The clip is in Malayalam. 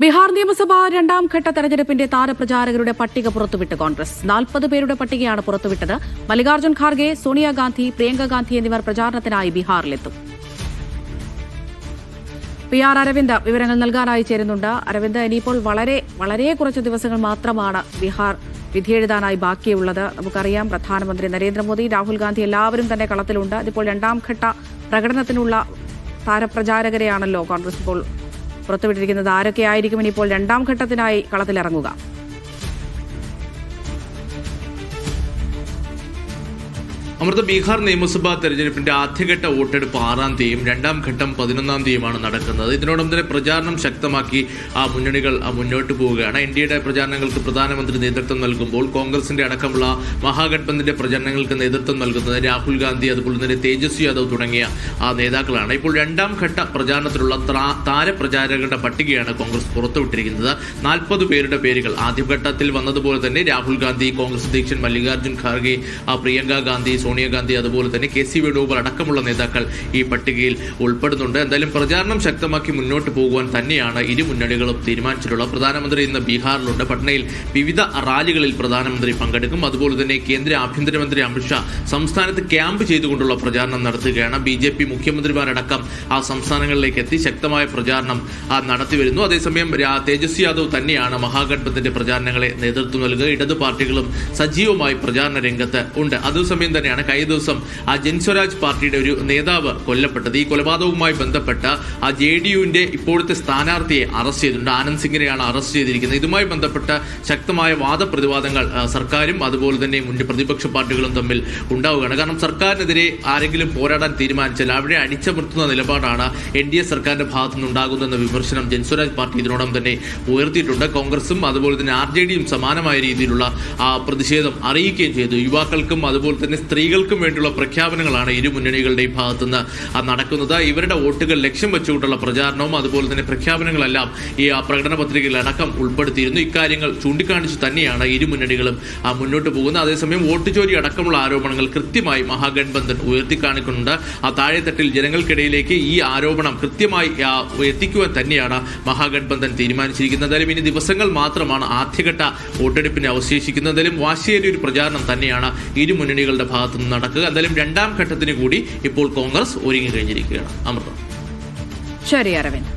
ബീഹാർ നിയമസഭാ രണ്ടാം ഘട്ട തെരഞ്ഞെടുപ്പിന്റെ താരപ്രചാരകരുടെ പട്ടിക പുറത്തുവിട്ട് കോൺഗ്രസ് 40 പേരുടെ പട്ടികയാണ് പുറത്തുവിട്ടത്. മല്ലികാർജ്ജുൻ ഖാർഗെ, സോണിയാഗാന്ധി, പ്രിയങ്ക ഗാന്ധി എന്നിവർ പ്രചാരണത്തിനായി ബീഹാറിലെത്തും. PR അരവിന്ദ് വിവരങ്ങൾ നൽകാനായി ചേരുന്നുണ്ട്. അരവിന്ദ്, ഇനിയിപ്പോൾ വളരെ കുറച്ച് ദിവസങ്ങൾ മാത്രമാണ് ബീഹാർ വിധിയെഴുതാനായി ബാക്കിയുള്ളത്. നമുക്കറിയാം, പ്രധാനമന്ത്രി നരേന്ദ്രമോദി, രാഹുൽ ഗാന്ധി എല്ലാവരും തന്നെ കളത്തിലുണ്ട്. ഇതിപ്പോൾ രണ്ടാം ഘട്ട പ്രകടനത്തിനുള്ള താരപ്രചാരകരെയാണല്ലോ കോൺഗ്രസ് ഇപ്പോൾ പുറത്തുവിട്ടിരിക്കുന്നത്. ആരൊക്കെയായിരിക്കും ഇനിയിപ്പോൾ രണ്ടാം ഘട്ടത്തിനായി കളത്തിലിറങ്ങുക? അമൃത, ബീഹാർ നിയമസഭാ തെരഞ്ഞെടുപ്പിന്റെ ആദ്യഘട്ട വോട്ടെടുപ്പ് 6-ാം തീയതിയും രണ്ടാം ഘട്ടം 11-ാം തീയതിയുമാണ് നടക്കുന്നത്. ഇതിനോടൊപ്പം തന്നെ പ്രചാരണം ശക്തമാക്കി മുന്നണികൾ മുന്നോട്ട് പോവുകയാണ്. NDAയുടെ പ്രചാരണങ്ങൾക്ക് പ്രധാനമന്ത്രി നേതൃത്വം നൽകുമ്പോൾ കോൺഗ്രസിന്റെ അടക്കമുള്ള മഹാഗഠബന്ധന്റെ പ്രചരണങ്ങൾക്ക് നേതൃത്വം നൽകുന്നത് രാഹുൽ ഗാന്ധി, അതുപോലെ തന്നെ തേജസ്വി യാദവ് തുടങ്ങിയ നേതാക്കളാണ്. ഇപ്പോൾ രണ്ടാം ഘട്ട പ്രചാരണത്തിലുള്ള താരപ്രചാരകരുടെ പട്ടികയാണ് കോൺഗ്രസ് പുറത്തുവിട്ടിരിക്കുന്നത്. 40 പേരുടെ പേരുകൾ ആദ്യഘട്ടത്തിൽ വന്നതുപോലെ തന്നെ രാഹുൽ ഗാന്ധി, കോൺഗ്രസ് അധ്യക്ഷൻ മല്ലികാർജ്ജുൻ ഖാർഗെ, പ്രിയങ്ക ഗാന്ധി, സോണിയാഗാന്ധി, അതുപോലെ തന്നെ KC വേണുഗോപാൽ അടക്കമുള്ള നേതാക്കൾ ഈ പട്ടികയിൽ ഉൾപ്പെടുന്നുണ്ട്. എന്തായാലും പ്രചാരണം ശക്തമാക്കി മുന്നോട്ട് പോകുവാൻ തന്നെയാണ് ഇരു മുന്നണികളും തീരുമാനിച്ചിട്ടുള്ളത്. പ്രധാനമന്ത്രി ഇന്ന് ബീഹാറിലുണ്ട്. പട്നയിൽ വിവിധ റാലികളിൽ പ്രധാനമന്ത്രി പങ്കെടുക്കും. അതുപോലെ തന്നെ കേന്ദ്ര ആഭ്യന്തരമന്ത്രി അമിത്ഷാ സംസ്ഥാനത്ത് ക്യാമ്പ് ചെയ്തുകൊണ്ടുള്ള പ്രചാരണം നടത്തുകയാണ്. BJP മുഖ്യമന്ത്രിമാരടക്കം ആ സംസ്ഥാനങ്ങളിലേക്ക് എത്തി ശക്തമായ പ്രചാരണം നടത്തിവരുന്നു. അതേസമയം തേജസ്വി യാദവ് തന്നെയാണ് മഹാഗഠബന്ധന്റെ പ്രചാരണങ്ങളെ നേതൃത്വം നൽകുക. ഇടതു പാർട്ടികളും സജീവമായി പ്രചാരണ രംഗത്ത് ഉണ്ട്. അതേസമയം തന്നെയാണ് കഴിഞ്ഞ ദിവസം ജൻസ്വരാജ് പാർട്ടിയുടെ ഒരു നേതാവ് കൊല്ലപ്പെട്ടത്. ഈ കൊലപാതകവുമായി ബന്ധപ്പെട്ട JDUവിന്റെ ഇപ്പോഴത്തെ സ്ഥാനാർത്ഥിയെ അറസ്റ്റ് ചെയ്തിട്ടുണ്ട്. ആനന്ദ് സിംഗിനെയാണ് അറസ്റ്റ് ചെയ്തിരിക്കുന്നത്. ഇതുമായി ബന്ധപ്പെട്ട ശക്തമായ വാദപ്രതിവാദങ്ങൾ സർക്കാരും അതുപോലെ തന്നെ പ്രതിപക്ഷ പാർട്ടികളും തമ്മിൽ ഉണ്ടാവുകയാണ്. കാരണം സർക്കാരിനെതിരെ ആരെങ്കിലും പോരാടാൻ തീരുമാനിച്ചാൽ അവിടെ അടിച്ചമർത്തുന്ന നിലപാടാണ് NDA സർക്കാരിന്റെ ഭാഗത്തുനിന്നുണ്ടാകുന്നതെന്ന വിമർശനം ജൻസ്വരാജ് പാർട്ടി ഇതിനോടൊപ്പം തന്നെ ഉയർത്തിയിട്ടുണ്ട്. കോൺഗ്രസും അതുപോലെ തന്നെ RJDയും സമാനമായ രീതിയിലുള്ള പ്രതിഷേധം അറിയിക്കുകയും ചെയ്തു. യുവാക്കൾക്കും അതുപോലെ തന്നെ സ്ത്രീകൾക്കും വേണ്ടിയുള്ള പ്രഖ്യാപനങ്ങളാണ് ഇരു മുന്നണികളുടെയും ഭാഗത്തുനിന്ന് നടക്കുന്നത്. ഇവരുടെ വോട്ടുകൾ ലക്ഷ്യം വെച്ചുകൊണ്ടുള്ള പ്രചാരണവും അതുപോലെ തന്നെ പ്രഖ്യാപനങ്ങളെല്ലാം ഈ പ്രകടന പത്രികയിൽ അടക്കം ഉൾപ്പെടുത്തിയിരുന്നു. ഇക്കാര്യങ്ങൾ ചൂണ്ടിക്കാണിച്ച് തന്നെയാണ് ഇരു മുന്നണികളും മുന്നോട്ട് പോകുന്നത്. അതേസമയം വോട്ട് ചോരി അടക്കമുള്ള ആരോപണങ്ങൾ കൃത്യമായി മഹാഗഠബന്ധൻ ഉയർത്തിക്കാണിക്കുന്നുണ്ട്. താഴെത്തട്ടിൽ ജനങ്ങൾക്കിടയിലേക്ക് ഈ ആരോപണം കൃത്യമായി എത്തിക്കുവാൻ തന്നെയാണ് മഹാഗഠബന്ധൻ തീരുമാനിച്ചിരിക്കുന്നത്. എന്തായാലും ഇനി ദിവസങ്ങൾ മാത്രമാണ് ആദ്യഘട്ട വോട്ടെടുപ്പിന് അവശേഷിക്കുന്നത്. എന്തായാലും വാശിയേറിയ ഒരു പ്രചാരണം തന്നെയാണ് ഇരു മുന്നണികളുടെ ഭാഗത്തുനിന്ന് നടക്കുക. എന്തായാലും രണ്ടാം ഘട്ടത്തിന് കൂടി ഇപ്പോൾ കോൺഗ്രസ് ഒരുങ്ങി കഴിഞ്ഞിരിക്കുകയാണ്. അമൃത. ശരി അരവിന്ദ്.